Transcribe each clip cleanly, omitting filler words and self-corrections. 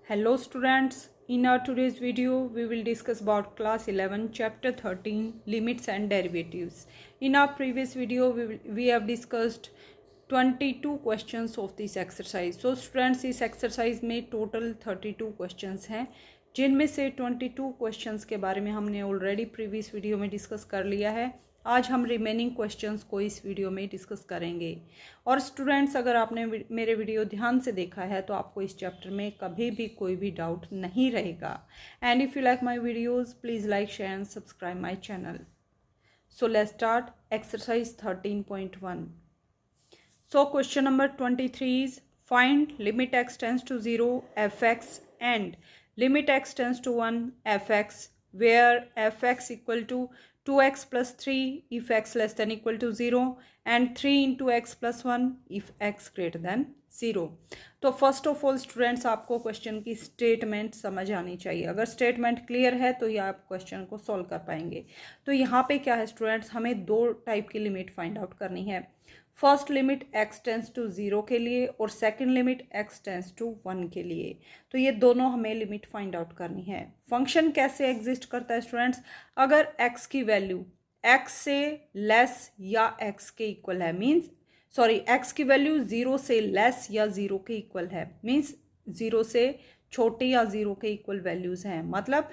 Hello students, in our today's video we will discuss about class 11 chapter 13 limits and derivatives. In our previous video we have discussed 22 questions of this exercise. So students, इस exercise में total 32 questions हैं, जिनमें से 22 questions के बारे में हमने already previous video में discuss कर लिया है. आज हम रिमेनिंग क्वेश्चंस को इस वीडियो में डिस्कस करेंगे. और स्टूडेंट्स, अगर आपने मेरे वीडियो ध्यान से देखा है तो आपको इस चैप्टर में कभी भी कोई भी डाउट नहीं रहेगा. And if you like my videos please like share and subscribe my channel. So let's start exercise 13.1. So question number 23 is find limit x tends to 0 fx and limit x tends to 1 fx where fx equal to 2x plus 3 if x less than equal to 0 and 3 into x plus 1 if x greater than 0. तो first of all students, आपको question की statement समझ आनी चाहिए. अगर statement clear है तो ये आप क्वेश्चन को सॉल्व कर पाएंगे. तो यहाँ पे क्या है स्टूडेंट्स, हमें दो टाइप की लिमिट फाइंड आउट करनी है. First limit x tends to 0 के लिए और second limit x tends to 1 के लिए. तो ये दोनों हमें लिमिट फाइंड आउट करनी है. फंक्शन कैसे एग्जिस्ट करता है स्टूडेंट्स, अगर x की वैल्यू x से लेस या x के इक्वल है, मीन्स x की वैल्यू 0 से लेस या 0 के इक्वल है, मीन्स 0 से छोटी या 0 के इक्वल वैल्यूज़ हैं, मतलब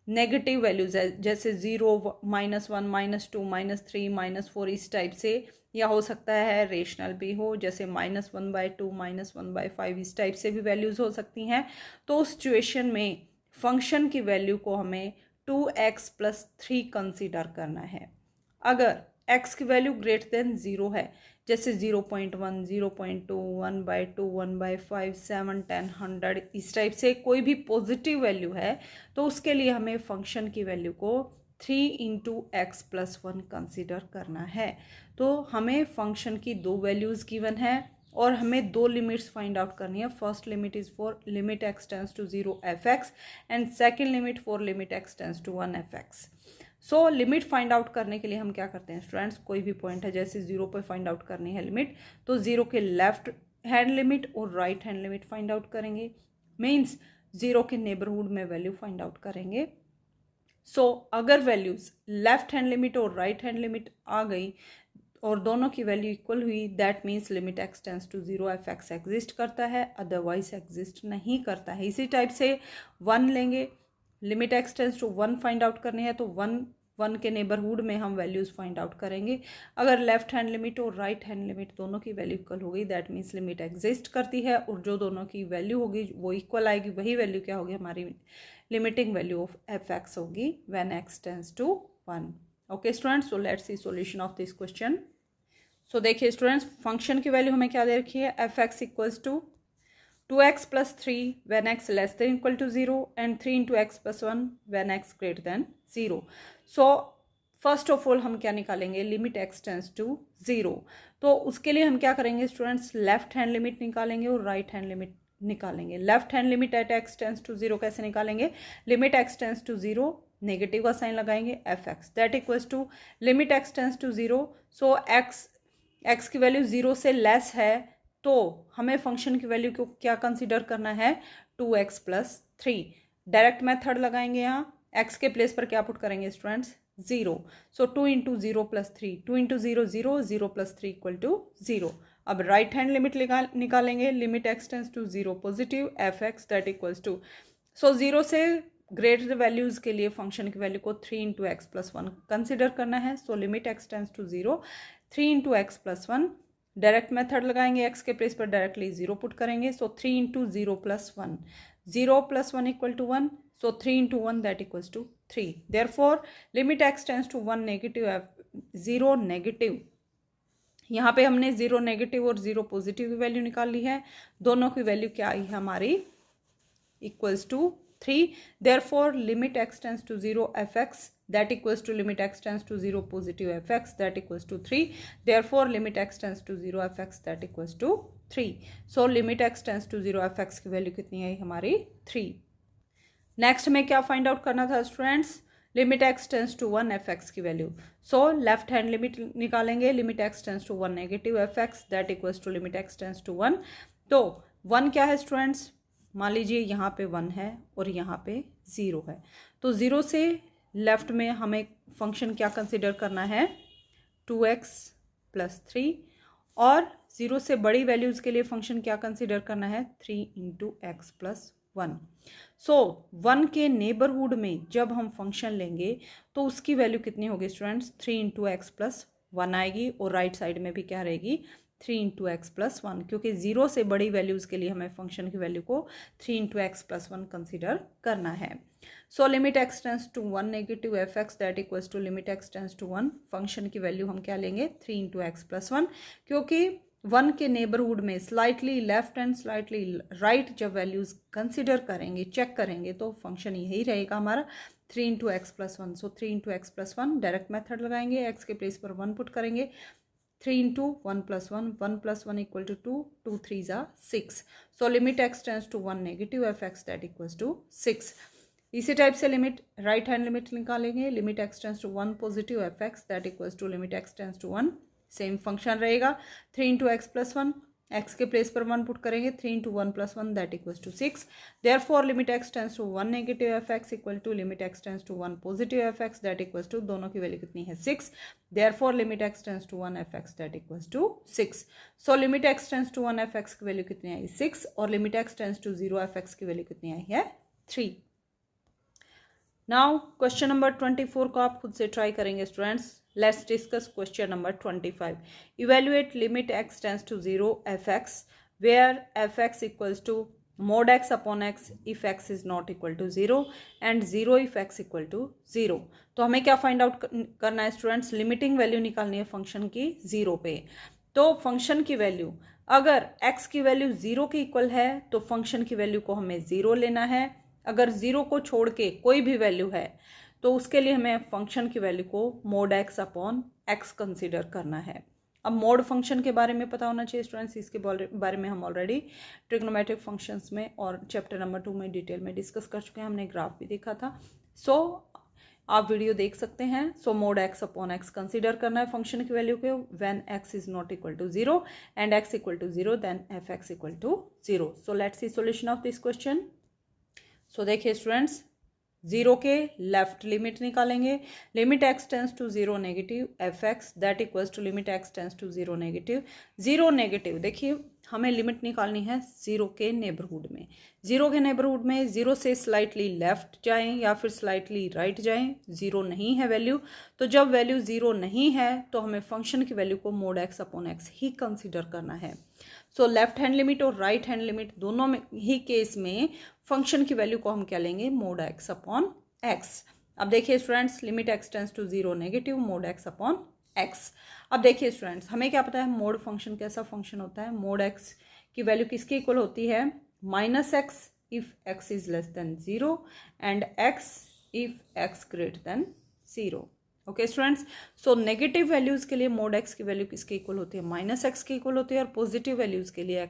नेगेटिव वैल्यूज़ है, जैसे 0, -1, -2, -3, -4 इस टाइप से, या हो सकता है रेशनल भी हो, जैसे -1/2, -1/5 इस टाइप से भी वैल्यूज़ हो सकती हैं. तो उस सिचुएशन में फंक्शन की वैल्यू को हमें 2x + 3 कंसीडर करना है. अगर x की वैल्यू ग्रेटर देन 0 है, जैसे 0.1, 0.2, 1/2, 1/5, 7, 10, 100 इस टाइप से कोई भी पॉजिटिव वैल्यू है, तो उसके लिए हमें फंक्शन की वैल्यू को 3 into x + 1 कंसीडर करना है. तो हमें फंक्शन की दो वैल्यूज़ गिवन है और हमें दो लिमिट्स फाइंड आउट करनी है. First limit is for limit x tends to 0 fx and second limit for limit x tends to 1 fx. So limit find out करने के लिए हम क्या करते हैं स्टूडेंट्स, कोई भी पॉइंट है, जैसे 0 पर फाइंड आउट करनी है लिमिट, तो 0 के लेफ्ट हैंड लिमिट और right hand limit find out करेंगे, मीन्स 0 के नेबरहुड में वैल्यू फाइंड आउट करेंगे. सो अगर वैल्यूज़ लेफ्ट हैंड लिमिट और राइट हैंड लिमिट आ गई और दोनों की वैल्यू इक्वल हुई, that means limit x tends to 0 fx exist करता है, अदरवाइज एग्जिस्ट नहीं करता है. इसी टाइप से 1 लेंगे, limit x tends to 1 find out करनी है, तो 1 के नेबरहुड में हम वैल्यूज़ फाइंड आउट करेंगे. अगर लेफ्ट हैंड लिमिट और राइट हैंड लिमिट दोनों की वैल्यू इक्वल हो गई, दैट मीन्स लिमिट एग्जिस्ट करती है, और जो दोनों की वैल्यू होगी वो इक्वल आएगी, वही वैल्यू क्या होगी, हमारी लिमिटिंग वैल्यू ऑफ fx होगी when x tends to 1. Okay students, so let's see solution of this question. So देखिए स्टूडेंट्स, फंक्शन की वैल्यू हमें क्या दे रखी है, fx equals to 2x + 3 when x less than equal to 0 and 3 into x + 1 when x greater than 0. So first of all हम क्या निकालेंगे, limit x tends to 0. तो उसके लिए हम क्या करेंगे स्टूडेंट्स, लेफ्ट हैंड लिमिट निकालेंगे और राइट हैंड लिमिट निकालेंगे. Left hand limit at x tends to 0 कैसे निकालेंगे, limit x tends to 0, negative का साइन लगाएंगे, fx that equals to limit x tends to 0. So x की वैल्यू 0 से less है, तो हमें फंक्शन की वैल्यू को क्या कंसीडर करना है, 2x + 3. डायरेक्ट मेथड लगाएंगे, यहाँ x के प्लेस पर क्या पुट करेंगे स्टूडेंट्स, 0. सो 2 into 0 + 3, 2 into 0 0, 0 + 3 = 0. अब राइट हैंड लिमिट निकालेंगे, limit x tends to 0 positive, fx that equals to, so 0 से ग्रेटर वैल्यूज़ के लिए फंक्शन की वैल्यू को 3 into x + 1 कंसिडर करना है. So limit x tends to 0, 3 into x + 1, direct method लगाएंगे, x के प्लेस पर डायरेक्टली 0 पुट करेंगे. So 3 into 0 + 1, 0 + 1 = 1, so 3 into 1 that equals to 3. Therefore limit x tends to 1 negative, 0 negative, यहाँ पे हमने 0 नेगेटिव और 0 पॉजिटिव की वैल्यू निकाल ली है, दोनों की वैल्यू क्या आई हमारी, equals to 3. Therefore limit x tends to 0 fx that equals to limit x tends to 0 positive fx that equals to 3. Therefore limit x tends to 0 fx that equals to 3. So limit x tends to 0 fx की value कितनी आई हमारी, 3. Next में क्या find out करना था students, limit x tends to 1 fx की value. So left hand limit निकालेंगे, limit x tends to 1 negative fx that equals to limit x tends to 1. तो 1 क्या है स्टूडेंट्स, मान लीजिए यहाँ पे 1 है और यहाँ पे 0 है, तो 0 से लेफ्ट में हमें फंक्शन क्या कंसिडर करना है, 2x + 3, और 0 से बड़ी वैल्यूज़ के लिए फंक्शन क्या कंसिडर करना है, 3 × x + 1। सो 1 के नेबरहुड में जब हम फंक्शन लेंगे तो उसकी वैल्यू कितनी होगी स्टूडेंट्स, 3 × x + 1 आएगी, और राइट साइड में भी क्या रहेगी, 3 × x + 1, क्योंकि 0 से बड़ी वैल्यूज़ के लिए हमें फंक्शन की वैल्यू को 3 × x + 1 कंसिडर करना है। So limit x tends to 1 negative fx that equals to limit x tends to 1, function की वैल्यू हम क्या लेंगे, 3 × x + 1, क्योंकि 1 के नेबरहुड में slightly left and slightly right जब वैल्यूज़ कंसिडर करेंगे, चेक करेंगे, तो फंक्शन यही रहेगा हमारा 3 × x + 1। So 3 × x + 1 direct method लगाएंगे, x के प्लेस पर 1 पुट करेंगे, 3 × 1 + 1, 1 + 1 = 2, 2 3s are 6। So limit x tends to 1 negative fx that equals to 6। इसी टाइप से लिमिट राइट हैंड लिमिट निकालेंगे, limit x tends to 1 positive fx that equals to limit x tends to 1, same function रहेगा, 3 × x + 1, x के place पर 1 put करेंगे, 3 × 1 + 1 that equals to 6। Therefore limit x tends to 1 negative fx equal to limit x tends to 1 positive fx that equals to, दोनों की value कितनी है, 6। Therefore limit x tends to 1 fx that equals to 6। So limit x tends to 1 fx की value कितनी आई, 6, और limit x tends to 0 fx की value कितनी आई है, 3। नाउ क्वेश्चन नंबर 24 को आप खुद से ट्राई करेंगे students. Let's discuss question number 25। Evaluate limit x tends to 0 fx where fx equals to mod x upon x if x is not equal to 0 and 0 if x equal to 0। तो हमें क्या find out करना है students, limiting value निकालनी है function की 0 पे। तो फंक्शन की वैल्यू अगर x की वैल्यू 0 के इक्वल है तो फंक्शन की वैल्यू को हमें 0 लेना है, अगर 0 को छोड़ के कोई भी वैल्यू है तो उसके लिए हमें फंक्शन की वैल्यू को mod x upon x consider करना है। अब मोड फंक्शन के बारे में पता होना चाहिए स्टूडेंट्स, इसके बारे में हम ऑलरेडी ट्रिग्नोमेट्रिक फंक्शंस में और चैप्टर नंबर 2 में डिटेल में डिस्कस कर चुके हैं, हमने ग्राफ भी देखा था। सो आप वीडियो देख सकते हैं। So mod x upon x consider करना है फंक्शन की वैल्यू को when x is not equal to 0 and x equal to 0 then fx equal to 0। So let's see solution of this question. So देखिए students, 0 के left limit निकालेंगे, limit x tends to 0 negative fx that equals to limit x tends to 0 negative. 0 negative, देखिए हमें limit निकालनी है 0 के neighbourhood में। 0 के नेबरहुड में 0 से स्लाइटली लेफ्ट जाएं या फिर स्लाइटली राइट जाएं, 0 नहीं है वैल्यू, तो जब वैल्यू 0 नहीं है तो हमें फंक्शन की वैल्यू को mod x upon x ही कंसिडर करना है। सो लेफ्ट हैंड लिमिट और राइट हैंड लिमिट दोनों में ही केस में फंक्शन की वैल्यू को हम क्या लेंगे, mod x upon x। अब देखिए students, limit x tends to 0 negative mod x upon x। अब देखिए स्टूडेंट्स, हमें क्या पता है मोड फंक्शन कैसा फंक्शन होता है, mod x की वैल्यू किसके इक्वल होती है, -x if x is less than 0 and x if x greater than 0। Okay students, so negative values के लिए mod x की वैल्यू किसके इक्वल होती है, -x के इक्वल होती है, और पॉजिटिव वैल्यूज के लिए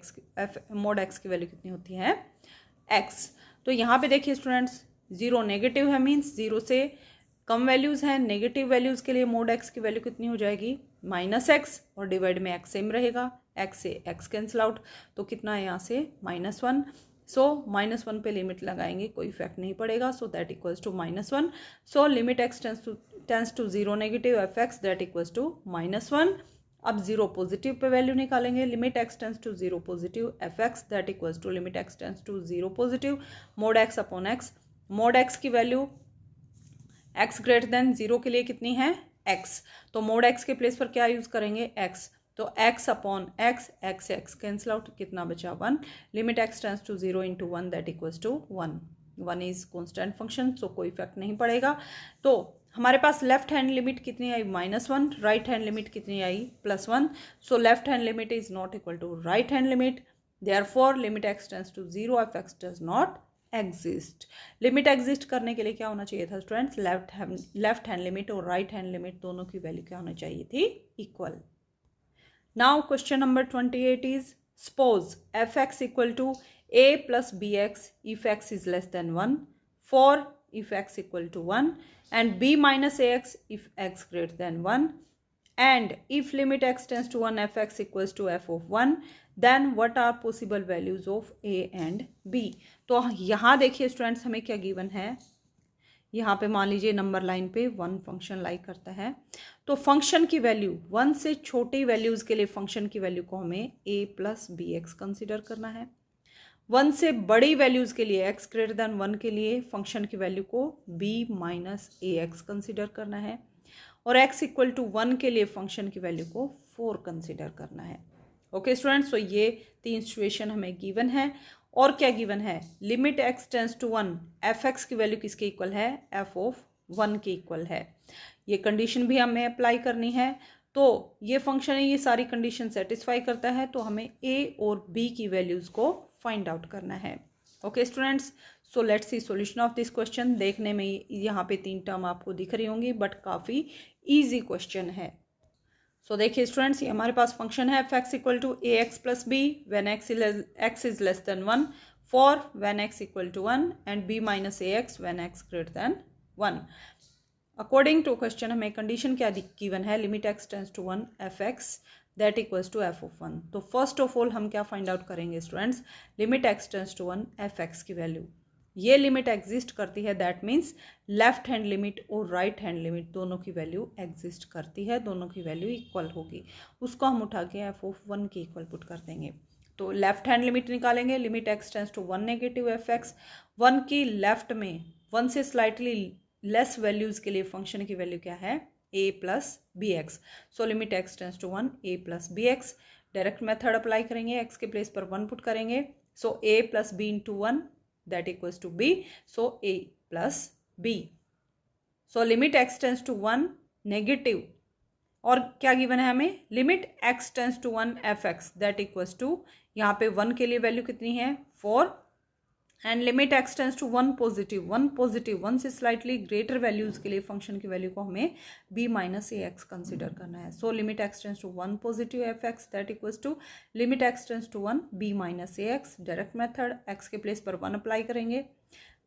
mod x की वैल्यू कितनी होती है, x। तो यहाँ पे देखिए स्टूडेंट्स, 0 नेगेटिव है मीन्स 0 से कम वैल्यूज हैं, नेगेटिव वैल्यूज के लिए mod x की वैल्यू कितनी हो जाएगी, -x, और डिवाइड में x सेम रहेगा, x से x कैंसिल आउट, तो कितना है यहाँ से -1। सो -1 पे लिमिट लगाएंगे, कोई इफेक्ट नहीं पड़ेगा, so that equals to -1। So limit x tends to 0 negative fx that equals to -1। अब 0 पॉजिटिव पे वैल्यू निकालेंगे, limit x tends to 0 positive fx that equals to limit x tends to 0 positive mod x upon x। mod x की value x greater than 0 के लिए कितनी है, x, तो mod x के प्लेस पर क्या यूज करेंगे, x, तो x upon x, x cancel out, कितना बचा 1। Limit x tends to 0 into 1 that equals to 1। 1 is constant function, so कोई इफेक्ट नहीं पड़ेगा। तो हमारे पास लेफ्ट हैंड लिमिट कितनी आई, -1, राइट हैंड लिमिट कितनी आई, +1। So left hand limit is not equal to right hand limit, therefore limit x tends to 0 fx does not exist. Limit exist करने के लिए क्या होना चाहिए था स्टूडेंट्स, लेफ्ट हैंड लिमिट और राइट हैंड लिमिट दोनों की वैल्यू क्या होनी चाहिए थी, equal. Now question number 28 is suppose fx equal to a plus bx if x is less than 1, for if x equal to 1, and b minus ax if x greater than 1, and if limit x tends to 1 fx equals to f of 1, then what are possible values of a and b. तो यहाँ देखिए students हमें क्या given है, यहाँ पे मान लीजिए नंबर लाइन पे 1 फंक्शन लाई करता है, तो फंक्शन की वैल्यू 1 से छोटी वैल्यूज के लिए फंक्शन की वैल्यू को हमें a plus b x consider करना है। 1 से बड़ी वैल्यूज के लिए x ग्रेटर देन 1 के लिए फंक्शन की वैल्यू को b minus a x consider करना है, और x इक्वल टू 1 के लिए फंक्शन की वैल्यू को 4 कंसिडर करना है। ओके स्टूडेंट्स, तो ये 3 सिचुएशन हमें गिवन है। और क्या गिवन है, limit x tends to 1 f x की वैल्यू किसके इक्वल है, f ऑफ 1 के इक्वल है। ये कंडीशन भी हमें अप्लाई करनी है। तो ये फंक्शन है, ये सारी कंडीशन सेटिस्फाई करता है, तो हमें a और b की वैल्यूज को फाइंड आउट करना है। Okay students, so let's see solution of this question. देखने में यहाँ पे 3 टर्म आपको दिख रही होंगी, बट काफ़ी ईजी क्वेश्चन है। सो देखिए स्टूडेंट्स, ये हमारे पास फंक्शन है f x equal to a x plus b when x is less than 1, for when x equal to 1 and b minus a x when x greater than 1। According to question हमें condition क्या given है, limit x tends to 1 f x that equals to f of 1। तो first of all हम क्या find out करेंगे students, limit x tends to 1 f x की value. ये limit exist करती है, that means left hand limit और right hand limit दोनों की वैल्यू एग्जिस्ट करती है, दोनों की वैल्यू इक्वल होगी। उसको हम उठा के एफ ऑफ 1 के इक्वल पुट कर देंगे। तो लेफ्ट हैंड लिमिट निकालेंगे, limit x tends to 1 negative f x, 1 की लेफ्ट में 1 से स्लाइटली लेस वैल्यूज के लिए फंक्शन की वैल्यू क्या है, a plus b x. So limit x tends to 1 a plus b x. Direct method apply करेंगे, x के प्लेस पर 1 पुट करेंगे, so a plus b into 1 that equals to b, so a plus b. so limit x tends to 1 negative, और क्या given है हमें, limit x tends to 1 fx that equals to, यहाँ पे 1 के लिए वैल्यू कितनी है 4, and limit x tends to 1 positive 1 से स्लाइटली ग्रेटर वैल्यूज के लिए फंक्शन की वैल्यू को हमें b minus a x consider करना है। So limit x tends to 1 positive f x that equals to limit x tends to 1 b minus a x. Direct method, x के place पर 1 apply करेंगे,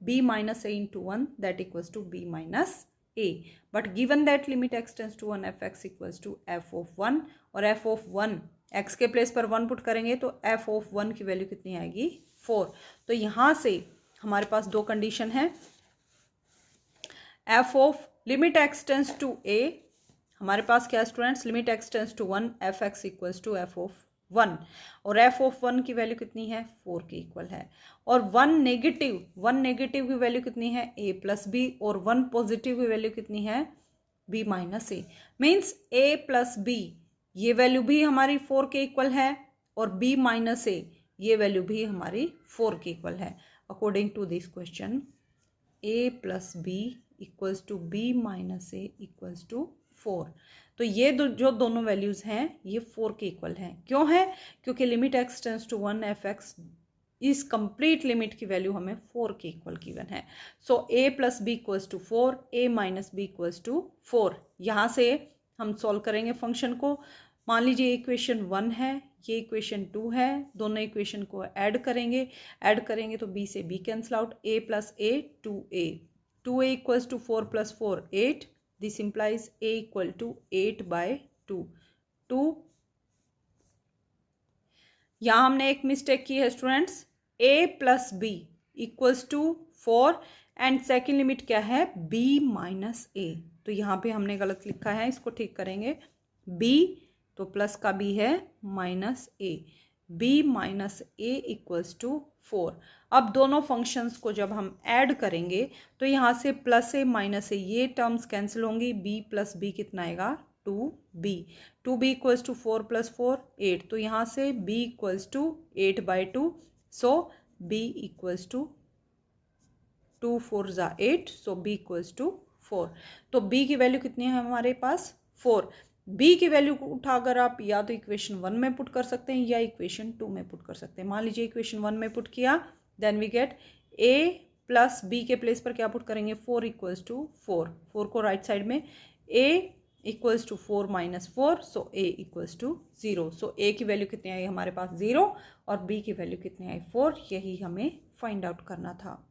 b minus a into 1 that equals to b minus a। But given that limit x tends to 1 f x equals to f of 1, और f of 1 x के place पर 1 put करेंगे तो f of 1 की value कितनी आएगी 4। तो यहाँ से हमारे पास 2 कंडीशन है, f of limit x tends to a, हमारे पास क्या students, limit x tends to 1 f x equals to f of 1, और f ऑफ 1 की वैल्यू कितनी है 4 के इक्वल है, और 1 नेगेटिव की वैल्यू कितनी है a प्लस बी, और 1 पॉजिटिव की वैल्यू कितनी है b minus a. Means a plus b ये वैल्यू भी हमारी 4 के इक्वल है, और b माइनस ए ये वैल्यू भी हमारी 4 के इक्वल है। According to this question a plus b equals to b minus a equals to 4। तो ये जो दोनों वैल्यूज हैं ये 4 के इक्वल हैं। क्यों है, क्योंकि limit x tends to 1 f x इस कंप्लीट लिमिट की वैल्यू हमें 4 के इक्वल गिवन है। So a plus b equals to 4, a minus b equals to 4। यहाँ से हम सॉल्व करेंगे फंक्शन को। मान लीजिए इक्वेशन 1 है, ये इक्वेशन 2 है, दोनों इक्वेशन को ऐड करेंगे तो b से b cancel out, a plus a 2a equals to 4 plus 4 8, this implies a equal to 8/2। यहाँ हमने एक मिस्टेक की है students, a plus b equals to 4 and second limit क्या है b माइनस ए। तो यहाँ पे हमने गलत लिखा है, इसको ठीक करेंगे, b तो प्लस का b है minus a, b minus a equals to 4। अब दोनों फंक्शंस को जब हम ऐड करेंगे तो यहाँ से प्लस ए माइनस ए ये टर्म्स कैंसिल होंगी, b प्लस b कितना आएगा 2b इक्वल्स टू 4 प्लस 4 8। तो यहाँ से b equals to 8/2, so b equals to 2 4 ज़ा 8, सो b इक्वल्स टू 4। तो b की वैल्यू कितनी है हमारे पास 4। b की वैल्यू को उठाकर आप या तो इक्वेशन 1 में पुट कर सकते हैं या इक्वेशन 2 में पुट कर सकते हैं। मान लीजिए इक्वेशन 1 में पुट किया, then we get a plus b के प्लेस पर क्या पुट करेंगे 4 इक्वल्स टू 4 को राइट साइड में, a equals to 4 minus 4, so a equals to 0। So a की वैल्यू कितनी आई हमारे पास 0 और b की वैल्यू कितनी आई 4, यही हमें फाइंड आउट करना था।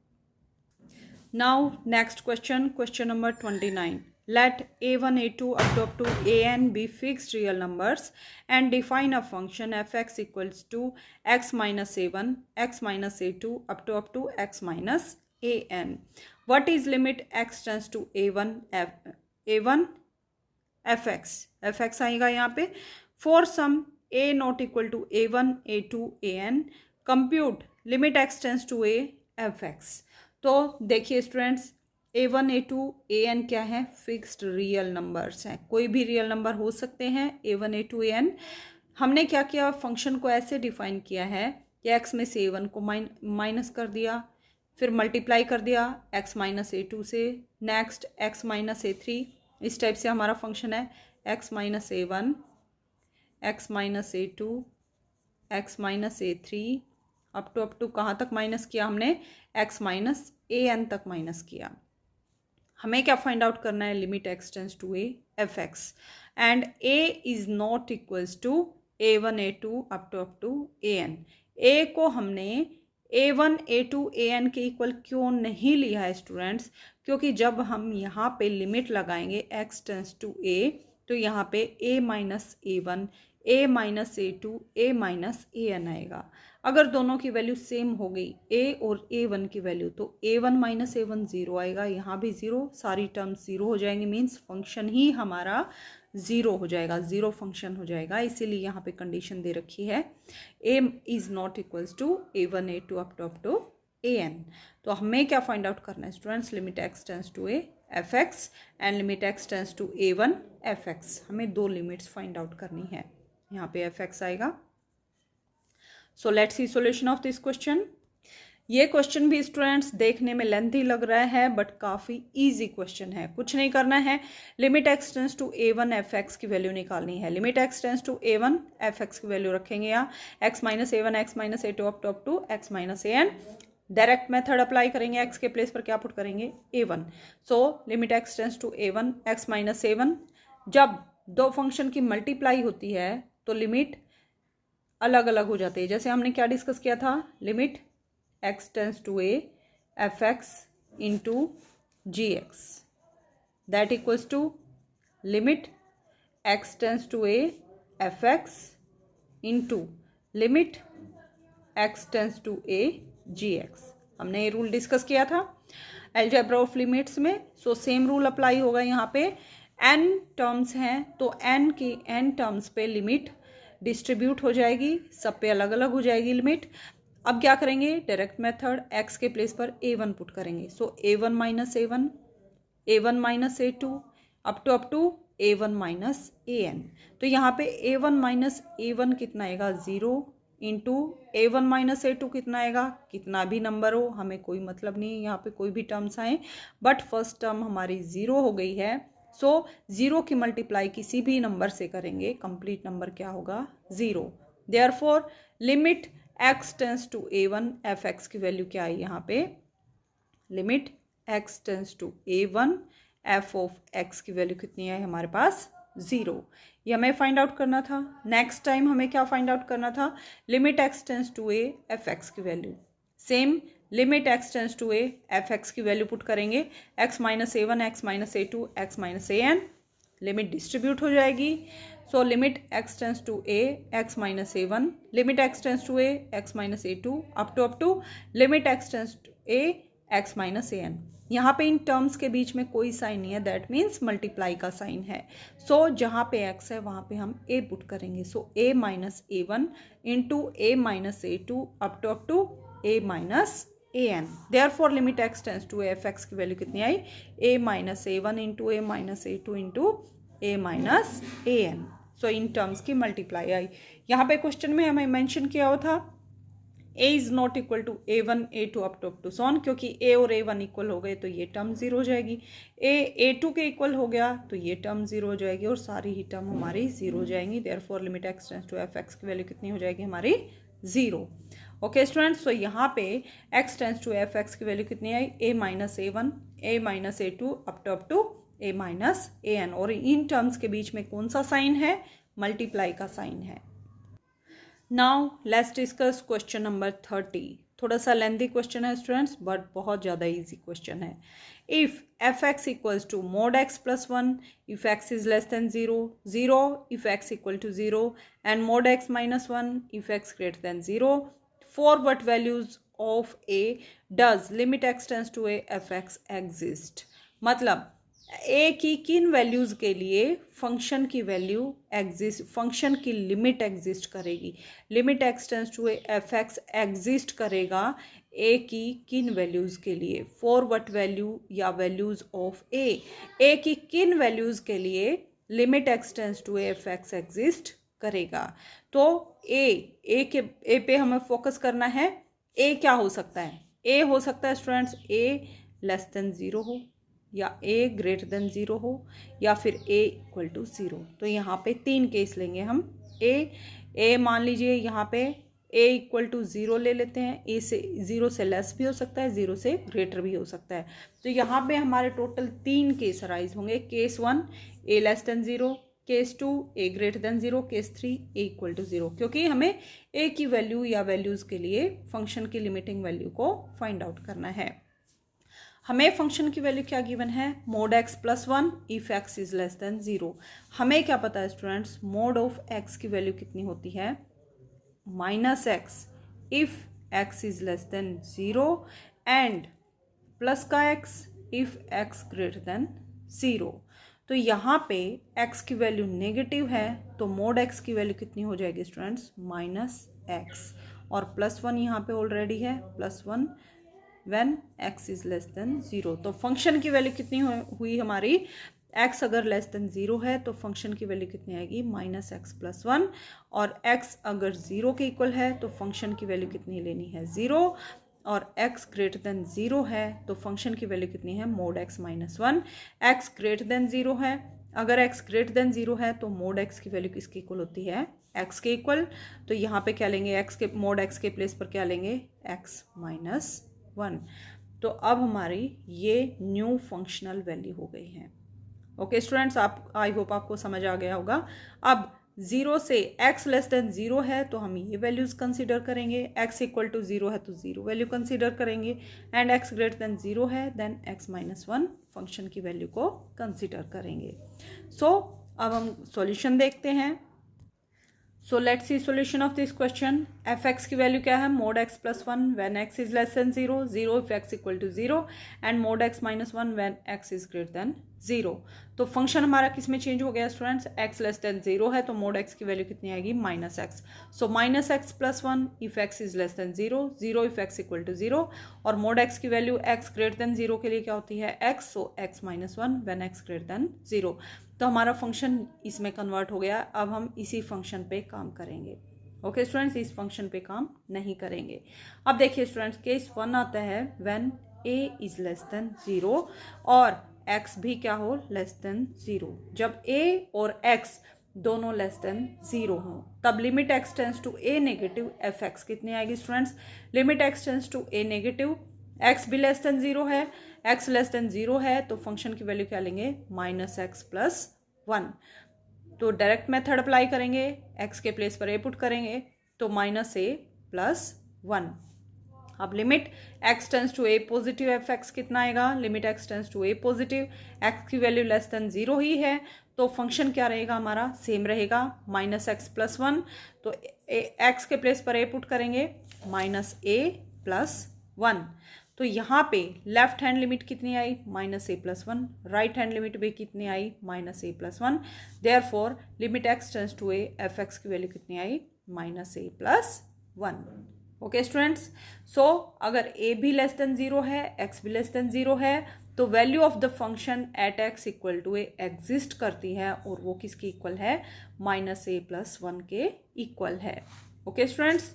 Now next question number 29, let a1 a2 up to an be fixed real numbers and define a function fx equals to x minus a1 x minus a2 up to x minus an. What is limit x tends to a1 fx आएगा यहाँ पे. for sum a not equal to a1 a2 an compute limit x tends to a fx. तो देखिए students, a1 a2 an क्या है, fixed real numbers हैं, कोई भी रियल नंबर हो सकते हैं. a1 a2 an हमने क्या किया, फंक्शन को ऐसे डिफाइन किया है कि x में से a1 को माइनस कर दिया, फिर मल्टीप्लाई कर दिया x माइनस a2 से, नेक्स्ट x माइनस a3. इस टाइप से हमारा फंक्शन है x minus a1 x minus a2 x minus a3 up to कहाँ तक माइनस किया हमने, x माइनस an तक माइनस किया. हमें क्या फाइंड आउट करना है, limit x tends to a fx and a is not equals to a1 a2 up to an. a को हमने a1 a2 an के इक्वल क्यों नहीं लिया है स्टूडेंट्स, क्योंकि जब हम यहाँ पे लिमिट लगाएंगे x टेंस टू a तो यहाँ पे a minus a1 a minus a2 a minus an आएगा. अगर दोनों की वैल्यू सेम हो गई a और a1 की वैल्यू, तो a1 माइनस a1 ज़ीरो आएगा, यहाँ भी ज़ीरो, सारी टर्म्स ज़ीरो हो जाएंगी, मीन्स फंक्शन ही हमारा ज़ीरो हो जाएगा, ज़ीरो फंक्शन हो जाएगा. इसीलिए यहाँ पे कंडीशन दे रखी है a is not equals to a1 a2 up to an. तो हमें क्या फाइंड आउट करना है students, limit x tends to a fx and limit x tends to a1 fx. हमें दो लिमिट्स फाइंड आउट करनी है. यहाँ पे fx आएगा. सो let's see solution of this question. ये क्वेश्चन भी स्टूडेंट्स देखने में लेंथी लग रहा है बट काफ़ी इजी क्वेश्चन है. कुछ नहीं करना है, limit x tends to a1 fx की वैल्यू निकालनी है. Limit x tends to a1 fx की वैल्यू रखेंगे यहाँ, x minus a1 x minus a2 up to x minus an. Direct method apply करेंगे, x के प्लेस पर क्या पुट करेंगे, a1. So limit x tends to a1 x minus a1. जब दो फंक्शन की मल्टीप्लाई होती है तो लिमिट अलग अलग हो जाती है. जैसे हमने क्या डिस्कस किया था, limit x tends to a fx into gx that equals to limit x tends to a fx into limit x tends to a gx. हमने ये रूल डिस्कस किया था अलजेब्रा ऑफ लिमिट्स में. सो सेम रूल अप्लाई होगा यहाँ पे. n terms हैं तो n की n टर्म्स पे लिमिट डिस्ट्रीब्यूट हो जाएगी, सब पे अलग अलग हो जाएगी लिमिट. अब क्या करेंगे, डायरेक्ट मेथड, x के प्लेस पर a1 पुट करेंगे. So a1 minus a1 a1 minus a2 up to a1 minus an. तो यहाँ पे a1 माइनस a1 कितना आएगा, zero, into a1 minus a2 कितना आएगा, कितना भी नंबर हो हमें कोई मतलब नहीं है, यहाँ पे कोई भी टर्म्स आए, बट फर्स्ट टर्म हमारी ज़ीरो हो गई है. सो ज़ीरो की मल्टीप्लाई किसी भी नंबर से करेंगे, कंप्लीट नंबर क्या होगा, zero. Therefore limit x tends to a1 fx की वैल्यू क्या आई यहाँ पे, limit x tends to a1 f of x की वैल्यू कितनी है हमारे पास, ज़ीरो. ये हमें फाइंड आउट करना था. नेक्स्ट टाइम हमें क्या फाइंड आउट करना था, limit x tends to a fx की value. Same limit x tends to a fx की वैल्यू पुट करेंगे, x minus a1 x minus a2 x minus an. Limit distribute हो जाएगी. So limit x tends to a x minus a1, limit x tends to a x minus a2 up to limit x tends to a x minus an. यहाँ पे in terms के बीच में कोई sign नहीं है, that means multiply का sign है. सो जहाँ पे x है वहाँ पे हम a पुट करेंगे. So a minus a1 into a minus a2 up to a minus an. Therefore limit x tends to a fx की वैल्यू कितनी आई, a minus a1 into a minus a2 into a minus an. So n terms की multiply आई. यहाँ पे question में हमें mention किया हुआ था a is not equal to a1 a2 up to son, क्योंकि a और a1 इक्वल हो गए तो ये टर्म ज़ीरो हो जाएगी, a a2 के इक्वल हो गया तो ये टर्म ज़ीरो हो जाएगी और सारी ही टर्म हमारी ज़ीरो हो जाएंगी. Therefore limit x tends to fx की वैल्यू कितनी हो जाएगी हमारी, ज़ीरो. ओके स्टूडेंट्स, सो यहाँ पे x टेंस टू fx की वैल्यू कितनी आई, a minus a1 a minus a2 up to a minus an. और इन टर्म्स के बीच में कौन सा साइन है, मल्टीप्लाई का साइन है. Now let's discuss question number 30. थोड़ा सा लेंथी क्वेश्चन है स्टूडेंट्स, बट बहुत ज़्यादा इजी क्वेश्चन है. If f x equals to mod x plus one, if x is less than zero, zero if x equal to zero, and mod x minus one if x greater than zero, for what values of a does limit x tends to a f x exist. मतलब a की किन values के लिए function की value exist, function की limit exist करेगी. Limit x tends to a f x exist करेगा a की किन वैल्यूज़ के लिए, फॉर वट वैल्यू या वैल्यूज़ ऑफ ए की किन वैल्यूज़ के लिए limit x tends to a f x exist करेगा. तो ए पे हमें फोकस करना है. ए क्या हो सकता है? ए हो सकता है स्टूडेंट्स ए लेस देन ज़ीरो हो, या ए ग्रेटर देन ज़ीरो हो, या फिर ए इक्वल टू ज़ीरो. तो यहाँ पे 3 केस लेंगे हम. ए मान लीजिए यहाँ पे ए इक्वल टू ज़ीरो ले लेते हैं. ए से ज़ीरो से लेस भी हो सकता है, ज़ीरो से ग्रेटर भी हो सकता है. तो यहाँ पे हमारे टोटल 3 केस अराइज होंगे. Case 1 a less than zero, case 2 a greater than zero, case 3 a equal to zero. क्योंकि हमें ए की वैल्यू या वैल्यूज़ के लिए फंक्शन की लिमिटिंग वैल्यू को फाइंड आउट करना है. हमें फंक्शन की वैल्यू क्या गिवन है? Mod x plus one if x is less than zero. हमें क्या पता है स्टूडेंट्स? मोड ऑफ एक्स की वैल्यू कितनी होती है? Minus x if x is less than zero, and plus का x if x greater than zero. तो यहाँ पे एक्स की वैल्यू नेगेटिव है, तो मोड एक्स की वैल्यू कितनी हो जाएगी स्टूडेंट्स? Minus x. और प्लस वन यहाँ पे ऑलरेडी है, plus one when x is less than zero. तो फंक्शन की वैल्यू कितनी हुई हमारी? x अगर लेस देन ज़ीरो है तो फंक्शन की वैल्यू कितनी आएगी? Minus x plus one. और x अगर ज़ीरो के इक्वल है तो फंक्शन की वैल्यू कितनी लेनी है? ज़ीरो. और x ग्रेटर देन ज़ीरो है तो फंक्शन की वैल्यू कितनी है? Mode x minus one. x greater than zero है, अगर x ग्रेटर देन ज़ीरो है तो मोड x की वैल्यू किसके इक्वल होती है? x के इक्वल. तो यहाँ पे क्या लेंगे? x के मोड x के प्लेस पर क्या लेंगे? x minus one. तो अब हमारी ये न्यू फंक्शनल वैल्यू हो गई है. ओके स्टूडेंट्स, आप आई होप आपको समझ आ गया होगा. अब ज़ीरो से x लेस देन ज़ीरो है तो हम ये वैल्यूज़ कंसीडर करेंगे. x इक्वल टू ज़ीरो है तो ज़ीरो वैल्यू कंसीडर करेंगे, and x greater than zero है then x minus one function की वैल्यू को कंसीडर करेंगे. सो अब हम सॉल्यूशन देखते हैं. So let's see solution of this question. F x की वैल्यू क्या है? Mod x plus one when x is less than zero, zero if x equal to zero, and mod x minus one when x is greater than zero. तो function हमारा किस में change हो गया students? X less than zero है तो mod x की value कितनी आएगी? Minus x. So minus x plus one if x is less than zero, zero if x equal to zero, और मोड एक्स की value x greater than zero के लिए क्या होती है? X. So x minus one when x greater than zero. तो हमारा function इसमें कन्वर्ट हो गया. अब हम इसी फंक्शन पे काम करेंगे. ओके स्टूडेंट्स, इस फंक्शन पे काम नहीं करेंगे. अब देखिए स्टूडेंट्स, केस 1 आता है when a is less than zero और x भी क्या हो? Less than zero. जब a और x दोनों लेस देन ज़ीरो हों तब limit x tends to a negative f x कितनी आएगी students? Limit x tends to a negative, x भी लेस देन ज़ीरो है, x लेस देन ज़ीरो है तो फंक्शन की वैल्यू क्या लेंगे? Minus x plus one. तो डायरेक्ट मेथड अप्लाई करेंगे, x के प्लेस पर a पुट करेंगे तो माइनस a प्लस वन. अब limit x tends to a positive f x कितना आएगा? Limit x tends to a positive, x की वैल्यू लेस देन ज़ीरो ही है तो फंक्शन क्या रहेगा हमारा? सेम रहेगा, माइनस एक्स प्लस वन. तो x के प्लेस पर a पुट करेंगे, माइनस a प्लस वन. तो यहाँ पे लेफ्ट हैंड लिमिट कितनी आई? Minus a plus one. Right hand limit भी कितनी आई? Minus a plus one. Therefore limit x tends to a f x की वैल्यू कितनी आई? Minus a plus one. Okay students, so अगर a भी लेस देन ज़ीरो है, x भी लेस देन ज़ीरो है तो value of the function at x equal to a exist करती है और वो किसके इक्वल है? माइनस ए प्लस वन के इक्वल है. ओके स्टूडेंट्स,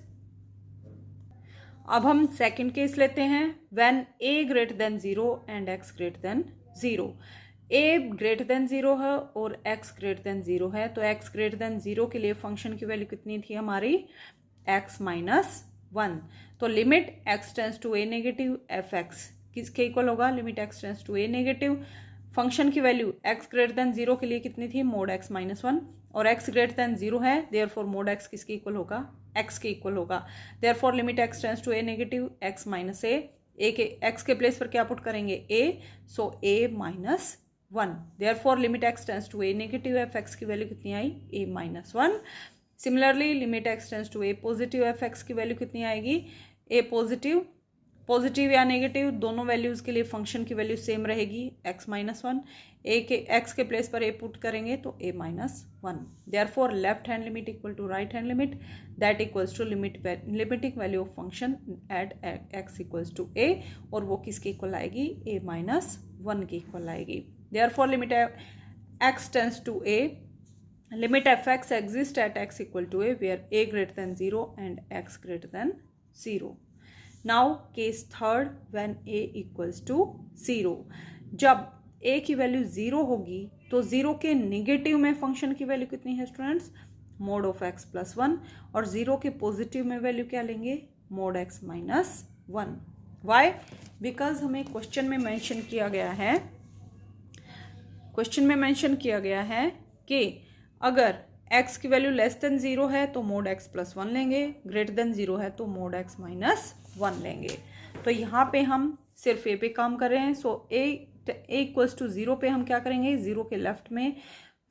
अब हम सेकंड केस लेते हैं. When a greater than zero and x greater than zero. a greater than zero है और x ग्रेटर देन ज़ीरो है तो x ग्रेटर देन ज़ीरो के लिए फंक्शन की वैल्यू कितनी थी हमारी? x minus one. तो limit x tends to a negative f x किसके इक्वल होगा? Limit x tends to a negative function की वैल्यू x ग्रेटर देन 0 के लिए कितनी थी, मोड x माइनस 1, और x ग्रेटर देन 0 है, देयरफॉर मोड x किसके इक्वल होगा, x के इक्वल होगा। Therefore limit x tends to a negative x minus a के x के प्लेस पर क्या पुट करेंगे a, so a minus 1। Therefore limit x tends to a negative f x की वैल्यू कितनी आई, a minus 1। Similarly limit x tends to a positive f x की value कितनी आएगी, a पॉजिटिव, पॉजिटिव या नेगेटिव दोनों values के लिए फंक्शन की वैल्यू सेम रहेगी, x माइनस 1। a के x के प्लेस पर a पुट करेंगे तो a minus 1। Therefore left hand limit equal to right hand limit, that equals to limiting value of function at x equals to a, और वो किसके equal आएगी, a minus 1 की इक्वल आएगी। Therefore limit x tends to a, limit fx exist at x equal to a where a greater than 0 and x greater than 0. Now case third, when a equals to 0, जब a की value 0 होगी तो 0 के negative में function की value कितनी है students, mod of x plus 1, और 0 के पॉजिटिव में वैल्यू क्या लेंगे, mod x minus 1। Why, because हमें क्वेश्चन में मेंशन किया गया है, क्वेश्चन में मेंशन किया गया है कि अगर x की वैल्यू लेस देन 0 है तो मोड x प्लस 1 लेंगे, ग्रेटर देन 0 है तो मोड x माइनस 1 लेंगे। तो यहाँ पे हम सिर्फ a पे काम कर रहे हैं, सो a इक्वल्स टू 0 पे हम क्या करेंगे, 0 के लेफ्ट में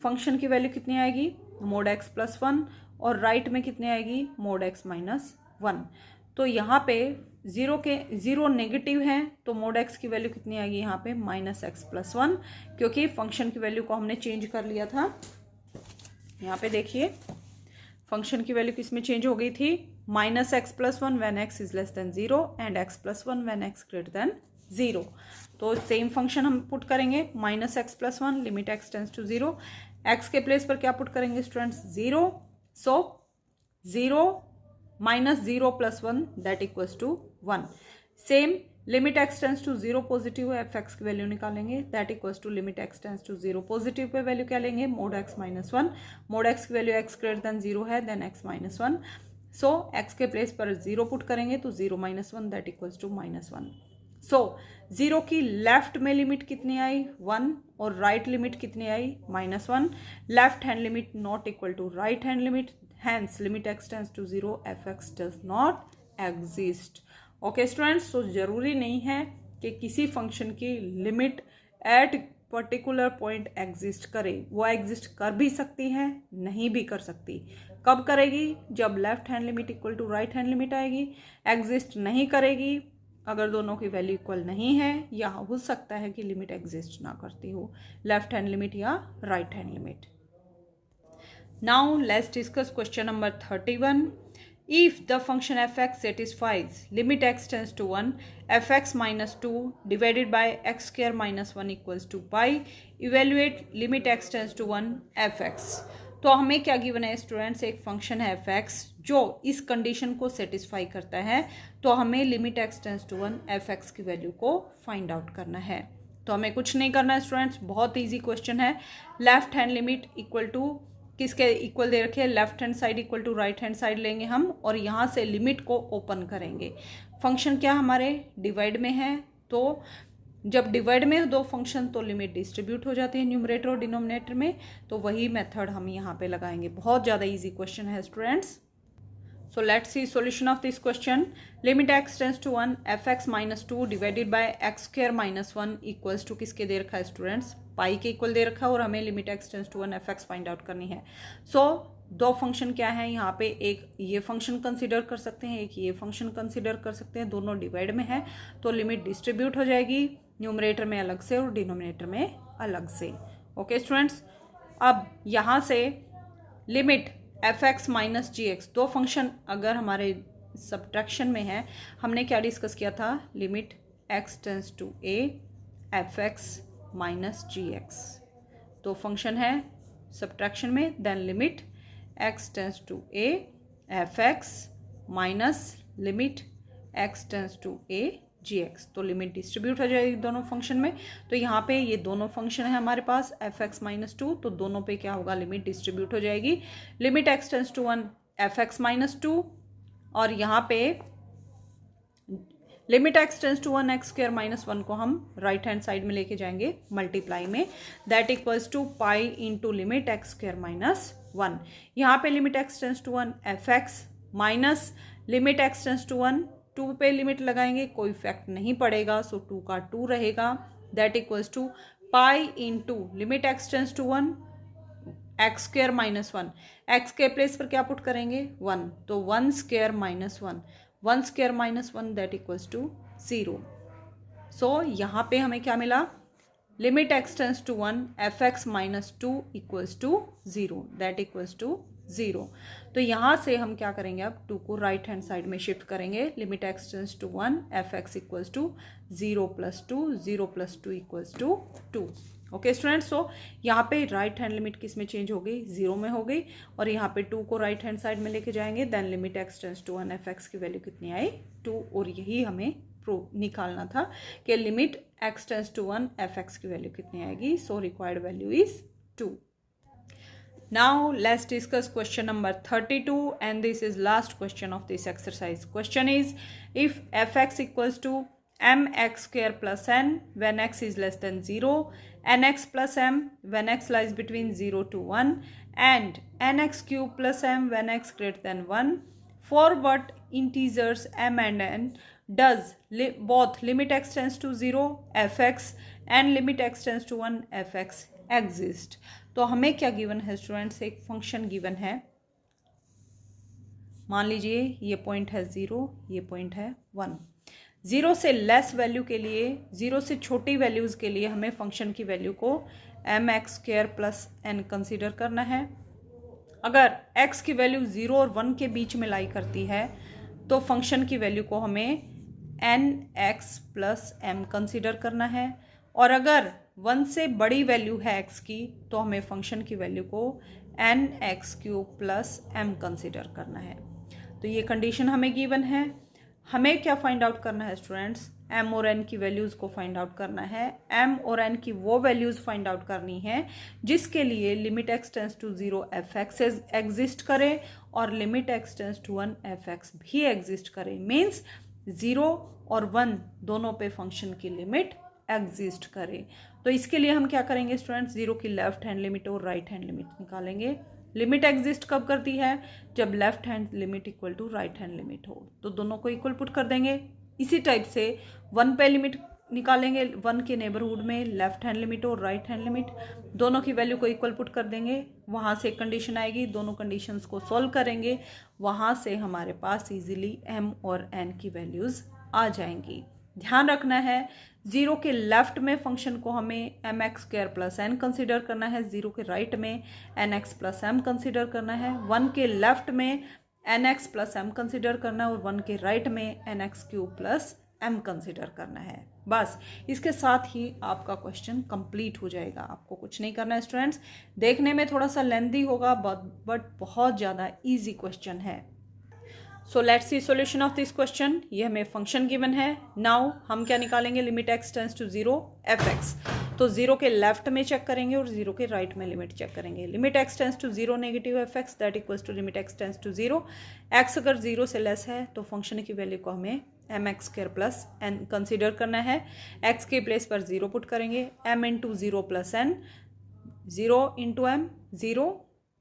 फंक्शन की वैल्यू कितनी आएगी, मोड x प्लस 1, और राइट में कितनी आएगी, मोड x माइनस 1। तो यहाँ पे 0 नेगेटिव है तो मोड x की वैल्यू कितनी आएगी, यहाँ पे माइनस x प्लस 1, क्योंकि फंक्शन की वैल्यू को हमने चेंज कर लिया था। यहाँ पे देखिए फंक्शन की वैल्यू किस में चेंज हो गई थी, minus x plus 1 when x is less than 0 and x plus 1 when x greater than 0। तो सेम फंक्शन हम पुट करेंगे, minus x plus 1, limit x tends to 0, x के प्लेस पर क्या पुट करेंगे students, 0, so 0 minus 0 plus 1 that equals to 1। Same limit x tends to 0 positive है, f x की value निकालेंगे, that equals to limit x tends to 0 positive पे value क्या लेंगे, mod x minus 1, mod x की value x greater than 0 है, then x minus 1, so x के place पर 0 पुट करेंगे तो 0 minus 1 that equals to minus 1। So 0 की लेफ्ट में लिमिट कितनी आई, 1, और राइट लिमिट कितनी आई, minus 1। Left hand limit not equal to right hand limit, hence limit x tends to 0, f x does not exist. Okay students, तो जरूरी नहीं है कि किसी फंक्शन की limit at particular point exist करे, वो एग्जिस्ट कर भी सकती है, नहीं भी कर सकती। कब करेगी, जब left hand limit equal to right hand limit आएगी। एग्जिस्ट नहीं करेगी अगर दोनों की वैल्यू इक्वल नहीं है, या हो सकता है कि लिमिट एग्जिस्ट ना करती हो, लेफ्ट हैंड लिमिट या right hand limit. Now let's discuss question number 31। If the function fx satisfies limit x tends to 1, fx minus 2 divided by x square minus 1 equals to pi, evaluate limit x tends to 1 fx। तो हमें क्या given है students, एक function है fx जो इस condition को satisfy करता है, तो हमें limit x tends to 1 fx की वैल्यू को फाइंड आउट करना है। तो हमें कुछ नहीं करना है स्टूडेंट्स, बहुत ईजी क्वेश्चन है। Left hand limit equal to किसके इक्वल दे रखे, left hand side equal to right hand side लेंगे हम, और यहाँ से लिमिट को ओपन करेंगे। फंक्शन क्या हमारे डिवाइड में है, तो जब डिवाइड में दो फंक्शन तो लिमिट डिस्ट्रीब्यूट हो जाती है न्यूमरेटर और डिनोमिनेटर में, तो वही मेथड हम यहाँ पे लगाएंगे। बहुत ज़्यादा इजी क्वेश्चन है students. So let's see solution of this question. Limit x tends to 1, fx minus 2 divided by x square minus 1 equals to किसके दे रखा है स्टूडेंट्स, पाई के इक्वल दे रखा है, और हमें limit x tends to 1 fx find out करनी है। सो दो फंक्शन क्या है यहाँ पे, एक ये फंक्शन कंसीडर कर सकते हैं, एक ये फंक्शन कंसीडर कर सकते हैं, दोनों डिवाइड में है, तो लिमिट डिस्ट्रीब्यूट हो जाएगी न्यूमरेटर में अलग से और डिनोमिनेटर में अलग से। ओके स्टूडेंट्स, अब यहाँ से limit F x minus g x, दो फंक्शन अगर हमारे सब्ट्रैक्शन में है, हमने क्या डिस्कस किया था, limit x tends to a f x minus g x, दो फंक्शन है सब्ट्रैक्शन में, then limit x tends to a f x minus limit x tends to a g x, तो लिमिट डिस्ट्रीब्यूट हो जाएगी दोनों function में। तो यहाँ पे ये दोनों फंक्शन है हमारे पास एफ एक्स माइनस 2, तो दोनों पे क्या होगा, लिमिट डिस्ट्रीब्यूट हो जाएगी। Limit x tends to 1 f x minus 2, और यहाँ पे limit x tends to 1 x square minus 1 को हम राइट हैंड साइड में लेके जाएंगे मल्टीप्लाई में, that equals to pi into limit x square minus 1। यहाँ पे limit x tends to 1 f x minus limit x tends to 1, 2 पे limit लगाएंगे कोई इफेक्ट नहीं पड़ेगा, सो 2 का 2 रहेगा, that equals to pi into limit x tends to 1 x square minus 1, x के प्लेस पर क्या पुट करेंगे 1, तो 1 square minus 1, 1 square minus 1 that equals to 0। So यहाँ पे हमें क्या मिला, limit x tends to 1 f x minus 2 equals to 0, that equals to 0। तो यहाँ से हम क्या करेंगे, अब 2 को राइट हैंड साइड में शिफ्ट करेंगे, limit x tends to 1 f x equals to 0 plus 2, 0 plus 2 equals to 2। Okay students, so यहाँ पे राइट हैंड लिमिट किस में चेंज हो गई, 0 में हो गई, और यहाँ पे 2 को राइट हैंड साइड में लेके जाएंगे, then limit x tends to 1 f x की वैल्यू कितनी आई 2, और यही हमें प्रूव निकालना था कि limit x tends to 1 f x की वैल्यू कितनी आएगी, so required value is 2। Now let's discuss question number 32, and this is last question of this exercise. Question is, if fx equals to mx square plus n when x is less than 0, nx plus m when x lies between 0 to 1, and nx cube plus m when x greater than 1, for what integers m and n does both limit x tends to 0 fx and limit x tends to 1 fx exist? तो हमें क्या given है students, एक function given है, मान लीजिए ये point है 0, ये पॉइंट है 1। 0 से लेस वैल्यू के लिए, 0 से छोटी वैल्यूज़ के लिए हमें फंक्शन की वैल्यू को m x square plus n consider करना है। अगर x की वैल्यू 0 और 1 के बीच में लाई करती है तो फंक्शन की वैल्यू को हमें n x plus m consider करना है, और अगर 1 से बड़ी वैल्यू है x की तो हमें फंक्शन की वैल्यू को n x cube plus m consider करना है। तो ये कंडीशन हमें गिवन है। हमें क्या फाइंड आउट करना है स्टूडेंट्स, m और n की वैल्यूज़ को फाइंड आउट करना है। m और n की वो वैल्यूज़ फाइंड आउट करनी है जिसके लिए limit x tends to 0 f x exist करे और limit x tends to 1 f x भी एग्जिस्ट करे। मीन्स 0 और 1 दोनों पे फंक्शन की लिमिट एग्जिस्ट करे। तो इसके लिए हम क्या करेंगे स्टूडेंट्स, 0 की लेफ्ट हैंड लिमिट और राइट हैंड लिमिट निकालेंगे। लिमिट एग्जिस्ट कब करती है, जब left hand limit equal to right hand limit हो, तो दोनों को इक्वल पुट कर देंगे। इसी टाइप से 1 पे लिमिट निकालेंगे, 1 के नेबरहुड में लेफ्ट हैंड लिमिट और राइट हैंड लिमिट दोनों की वैल्यू को इक्वल पुट कर देंगे। वहाँ से एक कंडीशन आएगी, दोनों कंडीशंस को सॉल्व करेंगे, वहाँ से हमारे पास इजीली m और n की वैल्यूज़ आ जाएंगी। ध्यान रखना है 0 के लेफ्ट में फंक्शन को हमें m x square plus n consider करना है, 0 के राइट में n x plus m consider करना है, 1 के लेफ्ट में n x plus m consider करना है और 1 के राइट में n x cube plus m consider करना है। बस इसके साथ ही आपका क्वेश्चन कंप्लीट हो जाएगा। आपको कुछ नहीं करना है स्टूडेंट्स, देखने में थोड़ा सा लेंथी होगा बट बहुत ज़्यादा ईजी क्वेश्चन है। So let's see solution of this question. ये हमें फंक्शन गिवन है। नाउ हम क्या निकालेंगे, limit x tends to 0 f x. तो 0 के लेफ्ट में चेक करेंगे और 0 के राइट में लिमिट चेक करेंगे। Limit x tends to 0 negative f x that equals to limit x tends to 0। X अगर 0 से लेस है तो फंक्शन की वैल्यू को हमें m x square plus n consider करना है। एक्स के प्लेस पर 0 पुट करेंगे, m into 0 plus n, 0 into m, 0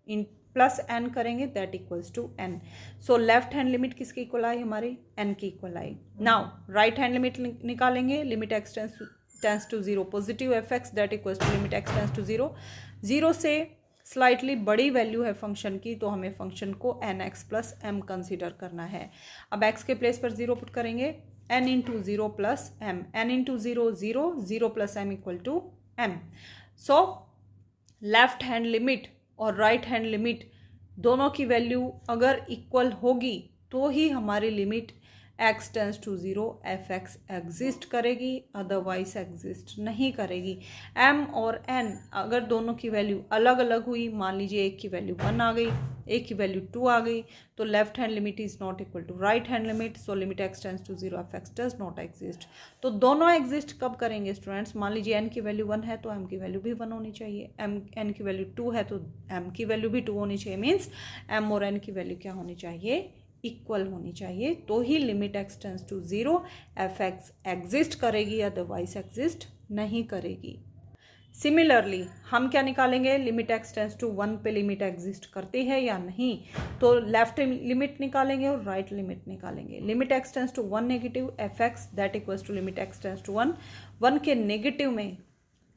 in plus n करेंगे that equals to n. So left hand limit किसकी इक्वल आई, हमारी एन की इक्वल आई। नाउ राइट हैंड लिमिट निकालेंगे, limit x tends to 0 positive f x that equals to limit x tends to 0। 0 से slightly बड़ी value है function की तो हमें फंक्शन को n x plus m consider करना है। अब एक्स के प्लेस पर 0 पुट करेंगे, n into 0 plus m, n into 0 0, 0 plus m equal to m. So left hand limit और राइट हैंड लिमिट दोनों की वैल्यू अगर इक्वल होगी तो ही हमारी limit x tends to 0 f x exist करेगी, अदरवाइज एग्जिस्ट नहीं करेगी। एम और एन अगर दोनों की वैल्यू अलग अलग हुई, मान लीजिए एक की वैल्यू 1 आ गई, एक की वैल्यू 2 आ गई, तो left hand limit is not equal to right hand limit, so limit x tends to 0 f x does not exist. तो दोनों एग्जिस्ट कब करेंगे स्टूडेंट्स, मान लीजिए एन की वैल्यू 1 है तो एम की वैल्यू भी 1 होनी चाहिए, एन की वैल्यू 2 है तो एम की वैल्यू भी 2 होनी चाहिए। मीन्स एम और एन की वैल्यू क्या होनी चाहिए, इक्वल होनी चाहिए, तो ही limit x tends to 0 f x exist करेगी, अदरवाइज एग्जिस्ट नहीं करेगी। सिमिलरली हम क्या निकालेंगे, लिमिट एक्स टेंस टू 1 पे लिमिट एग्जिस्ट करती है या नहीं, तो लेफ्ट लिमिट निकालेंगे और राइट लिमिट निकालेंगे। Limit x tends to 1 negative f x that equals to limit x tends to 1, 1 के नेगेटिव में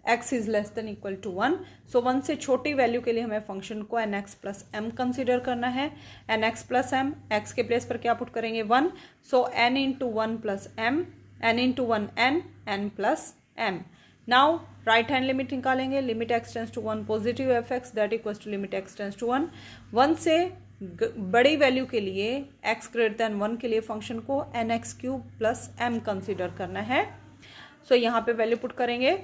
x is less than equal to 1, so 1 से छोटी वैल्यू के लिए हमें फंक्शन को n x plus m consider करना है। N x plus m, x के प्लेस पर क्या पुट करेंगे 1, so n into 1 plus m, n into 1 n, n plus m. Now right hand limit निकालेंगे, limit x tends to 1 positive f x that equals to limit x tends to 1, 1 से बड़ी value के लिए x greater than 1 के लिए function को n x cube plus m consider करना है। सो यहाँ पे वैल्यू पुट करेंगे,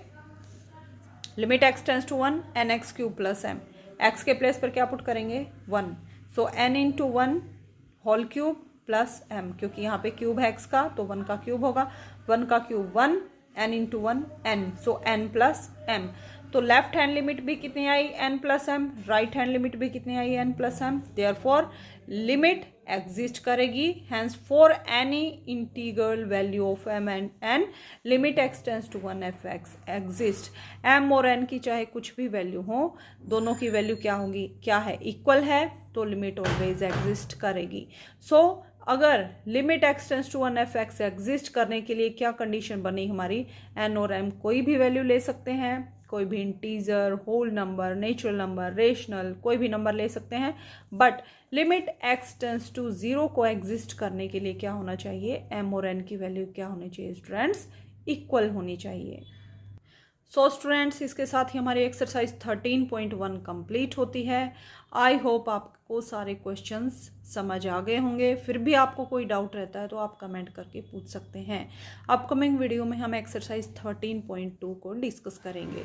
limit x tends to 1 n x cube plus m, x के प्लेस पर क्या पुट करेंगे 1, so n into 1 whole cube plus m, क्योंकि यहाँ पे क्यूब है एक्स का तो 1 का क्यूब होगा, 1 का cube 1, n into 1 n, so n plus m. तो लेफ्ट हैंड लिमिट भी कितनी आई n plus m, right hand limit भी कितनी आई n plus m, therefore limit exist करेगी, hence for any integral value of m and n limit x tends to 1 f x exist. M और n की चाहे कुछ भी वैल्यू हो, दोनों की वैल्यू क्या होगी, क्या है, इक्वल है, तो लिमिट ऑलवेज एग्जिस्ट करेगी। सो अगर limit x tends to 1 f x exist करने के लिए क्या कंडीशन बनी हमारी, एन और एम कोई भी वैल्यू ले सकते हैं, कोई भी integer, whole number, natural number, rational, कोई भी नंबर ले सकते हैं, but limit x tends to 0 को एग्जिस्ट करने के लिए क्या होना चाहिए, एम और एन की वैल्यू क्या होनी चाहिए स्टूडेंट्स, इक्वल होनी चाहिए। सो स्टूडेंट्स इसके साथ ही हमारी एक्सरसाइज 13.1 कंप्लीट होती है। आई होप आपको सारे क्वेश्चंस समझ आ गए होंगे, फिर भी आपको कोई डाउट रहता है तो आप कमेंट करके पूछ सकते हैं। अपकमिंग वीडियो में हम एक्सरसाइज 13.2 को डिस्कस करेंगे।